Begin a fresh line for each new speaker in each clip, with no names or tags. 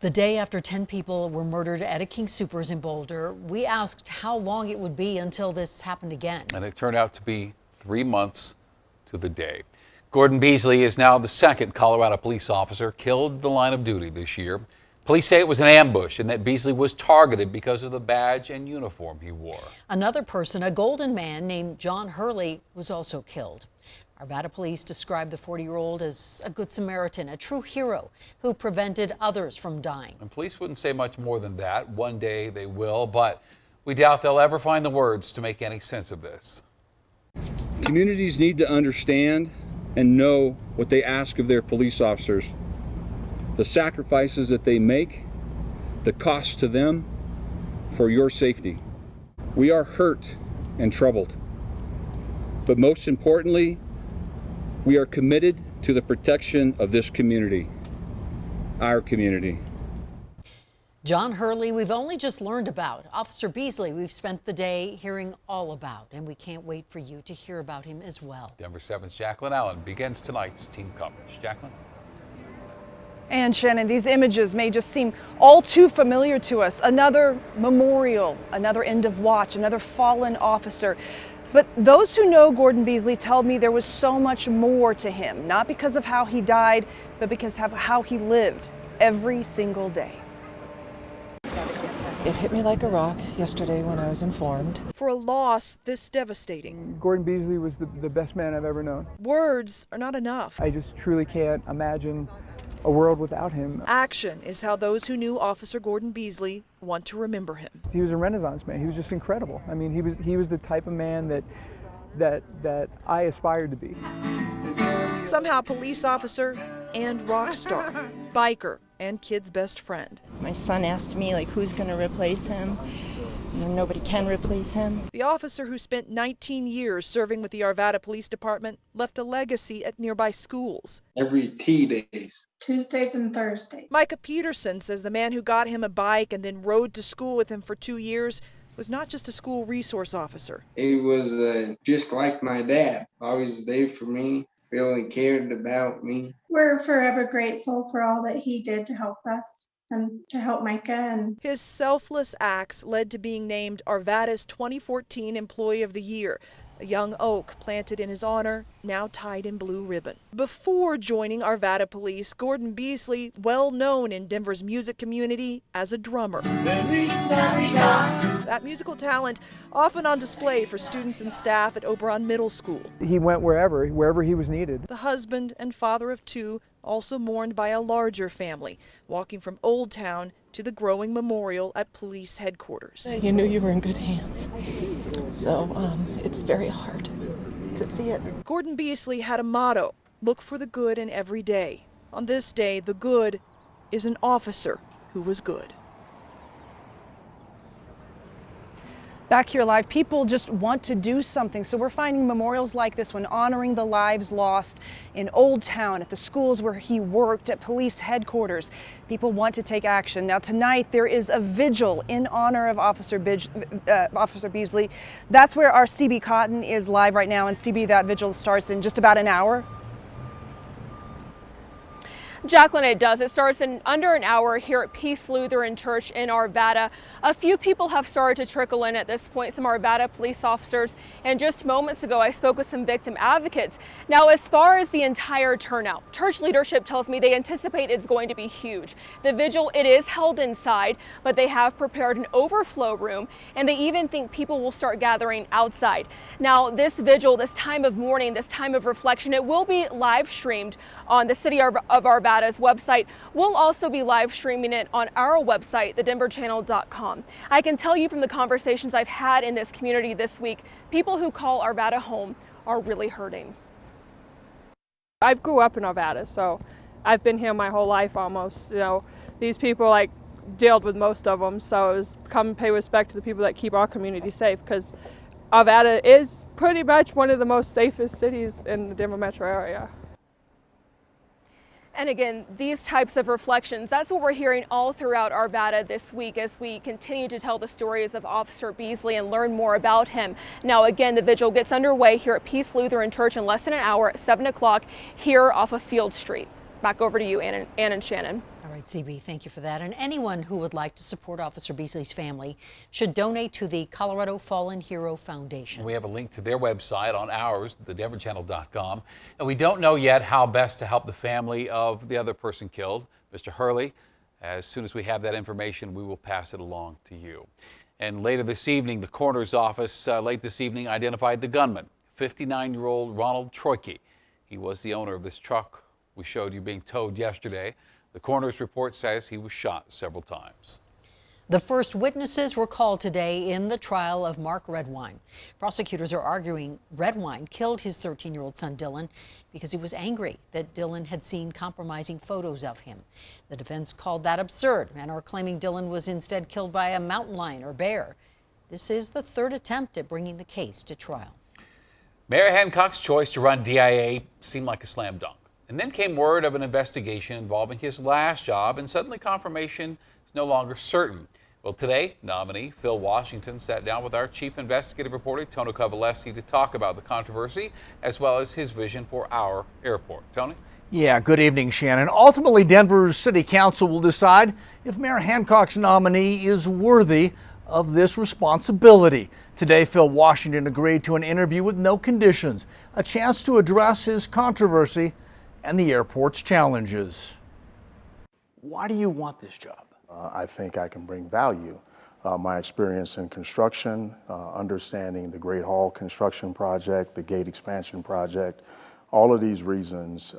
The day after 10 people were murdered at a King Soopers in Boulder, we asked how long it would be until this happened again.
And it turned out to be 3 months to the day. Gordon Beasley is now the second Colorado police officer killed in the line of duty this year. Police say it was an ambush and that Beasley was targeted because of the badge and uniform he wore.
Another person, a Golden man named John Hurley, was also killed. Arvada police described the 40-year-old as a good Samaritan, a true hero who prevented others from dying.
And police wouldn't say much more than that. One day they will, but we doubt they'll ever find the words to make any sense of this.
Communities need to understand and know what they ask of their police officers, the sacrifices that they make, the cost to them for your safety. We are hurt and troubled, but most importantly, we are committed to the protection of this community, our community.
John Hurley, we've only just learned about. Officer Beasley, we've spent the day hearing all about, and we can't wait for you to hear about him as well.
Denver7's JACLYN Allen begins tonight's team coverage. JACLYN?
And Shannon, these images may just seem all too familiar to us. Another memorial, another end of watch, another fallen officer. But those who know Gordon Beasley tell me there was so much more to him, not because of how he died, but because of how he lived every single day.
It hit me like a rock yesterday when I was informed.
For a loss this devastating,
Gordon Beasley was the best man I've ever known.
words are not enough.
I just truly can't imagine a world without him.
Action is how those who knew Officer Gordon Beasley want to remember him.
He was a Renaissance man. He was just incredible. I mean, he was the type of man that I aspired to be.
Somehow police officer and rock star, biker and kid's best friend.
My son asked me, like, who's going to replace him? Nobody can replace him.
The officer who spent 19 years serving with the Arvada Police Department left a legacy at nearby schools.
Every T-days.
Tuesdays and Thursdays.
Micah Peterson says the man who got him a bike and then rode to school with him for 2 years was not just a school resource officer.
He was just like my dad, always there for me, really cared about me.
We're forever grateful for all that he did to help us and to help Micah. And
his selfless acts led to being named Arvada's 2014 Employee of the Year, a young oak planted in his honor, now tied in blue ribbon. Before joining Arvada Police, Gordon Beasley, well known in Denver's music community as a drummer. That musical talent often on display for students and staff at Oberon Middle School.
He went wherever he was needed.
The husband and father of two, also mourned by a larger family, walking from Old Town to the growing memorial at police headquarters.
You knew you were in good hands, so it's very hard to see it.
Gordon Beasley had a motto: look for the good in every day. On this day, the good is an officer who was good.
Back here live, people just want to do something, so we're finding memorials like this one, honoring the lives lost in Old Town, at the schools where he worked, at police headquarters. People want to take action. Now tonight there is a vigil in honor of Officer Beasley. That's where our CB Cotton is live right now, and CB, that vigil starts in just about an hour.
JACLYN, it does. It starts in under an hour here at Peace Lutheran Church in Arvada. A few people have started to trickle in at this point, some Arvada police officers, and just moments ago I spoke with some victim advocates. Now, as far as the entire turnout, church leadership tells me they anticipate it's going to be huge. The vigil, it is held inside, but they have prepared an overflow room, and they even think people will start gathering outside. Now, this vigil, this time of mourning, this time of reflection, it will be live streamed on the City of Arvada's website. We'll also be live streaming it on our website, thedenverchannel.com. I can tell you from the conversations I've had in this community this week, people who call Arvada home are really hurting.
I grew up in Arvada, so I've been here my whole life almost. You know, these people, dealt with most of them, so it was come and pay respect to the people that keep our community safe, because Arvada is pretty much one of the most safest cities in the Denver metro area.
And again, these types of reflections, that's what we're hearing all throughout Arvada this week as we continue to tell the stories of Officer Beasley and learn more about him. Now, again, the vigil gets underway here at Peace Lutheran Church in less than an hour at 7 o'clock here off of Field Street. Back over to you, Ann and Shannon.
All right, CB, thank you for that. And anyone who would like to support Officer Beasley's family should donate to the Colorado Fallen Hero Foundation.
We have a link to their website on ours, thedenverchannel.com. And we don't know yet how best to help the family of the other person killed, Mr. Hurley. As soon as we have that information, we will pass it along to you. And later this evening, the coroner's office identified the gunman, 59-year-old Ronald Troike. He was the owner of this truck we showed you being towed yesterday. The coroner's report says he was shot several times.
The first witnesses were called today in the trial of Mark Redwine. Prosecutors are arguing Redwine killed his 13-year-old son Dylan because he was angry that Dylan had seen compromising photos of him. The defense called that absurd and are claiming Dylan was instead killed by a mountain lion or bear. This is the third attempt at bringing the case to trial.
Mayor Hancock's choice to run DIA seemed like a slam dunk. And then came word of an investigation involving his last job, and suddenly confirmation is no longer certain. Well, today, nominee Phil Washington sat down with our chief investigative reporter, Tony KOVALESKI, to talk about the controversy, as well as his vision for our airport. Tony?
Yeah, good evening, Shannon. Ultimately, Denver's City Council will decide if Mayor Hancock's nominee is worthy of this responsibility. Today, Phil Washington agreed to an interview with no conditions, a chance to address his controversy and the airport's challenges. Why do you want this job?
I think I can bring value. My experience in construction, understanding the Great Hall construction project, the gate expansion project, all of these reasons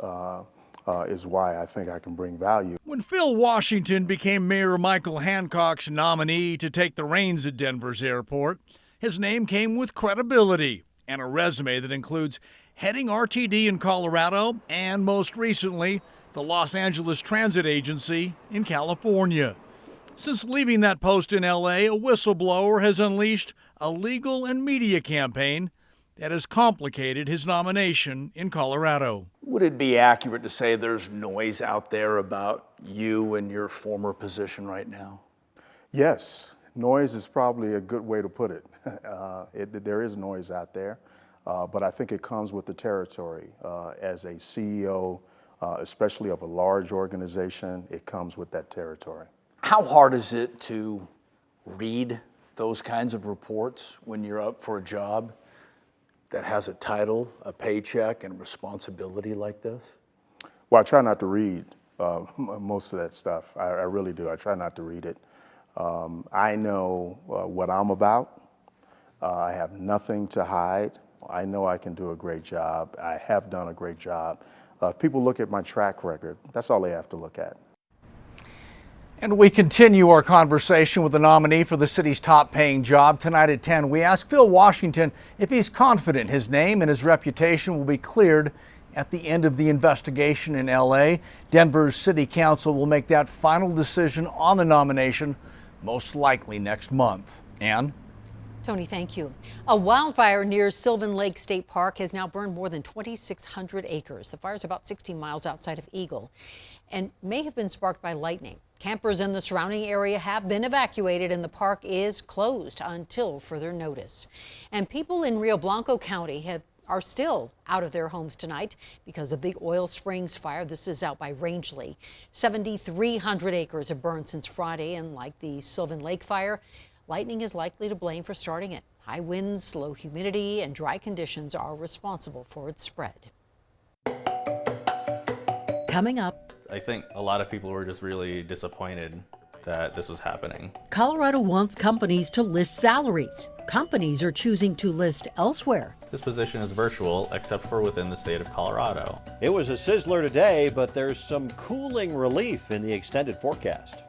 is why I think I can bring value.
When Phil Washington became Mayor Michael Hancock's nominee to take the reins at Denver's airport, his name came with credibility and a resume that includes heading RTD in Colorado and, most recently, the Los Angeles Transit Agency in California. Since leaving that post in LA, a whistleblower has unleashed a legal and media campaign that has complicated his nomination in Colorado.
Would it be accurate to say there's noise out there about you and your former position right now?
Yes, noise is probably a good way to put it. There is noise out there, but I think it comes with the territory. As a CEO, especially of a large organization, it comes with that territory.
How hard is it to read those kinds of reports when you're up for a job that has a title, a paycheck, and responsibility like this?
Well, I try not to read most of that stuff. I really do. I try not to read it. I know what I'm about. I have nothing to hide. I know I can do a great job. I have done a great job. If people look at my track record, that's all they have to look at.
And we continue our conversation with the nominee for the city's top-paying job. Tonight at 10, we ask Phil Washington if he's confident his name and his reputation will be cleared at the end of the investigation in L.A. Denver's City Council will make that final decision on the nomination most likely next month. Ann?
Tony, thank you. A wildfire near Sylvan Lake State Park has now burned more than 2,600 acres. The fire's about 16 miles outside of Eagle and may have been sparked by lightning. Campers in the surrounding area have been evacuated and the park is closed until further notice. And people in Rio Blanco County are still out of their homes tonight because of the Oil Springs fire. This is out by Rangeley. 7,300 acres have burned since Friday, and like the Sylvan Lake fire, lightning is likely to blame for starting it. High winds, low humidity, and dry conditions are responsible for its spread.
Coming up,
I think a lot of people were just really disappointed that this was happening.
Colorado wants companies to list salaries. Companies are choosing to list elsewhere.
This position is virtual except for within the state of Colorado.
It was a sizzler today, but there's some cooling relief in the extended forecast.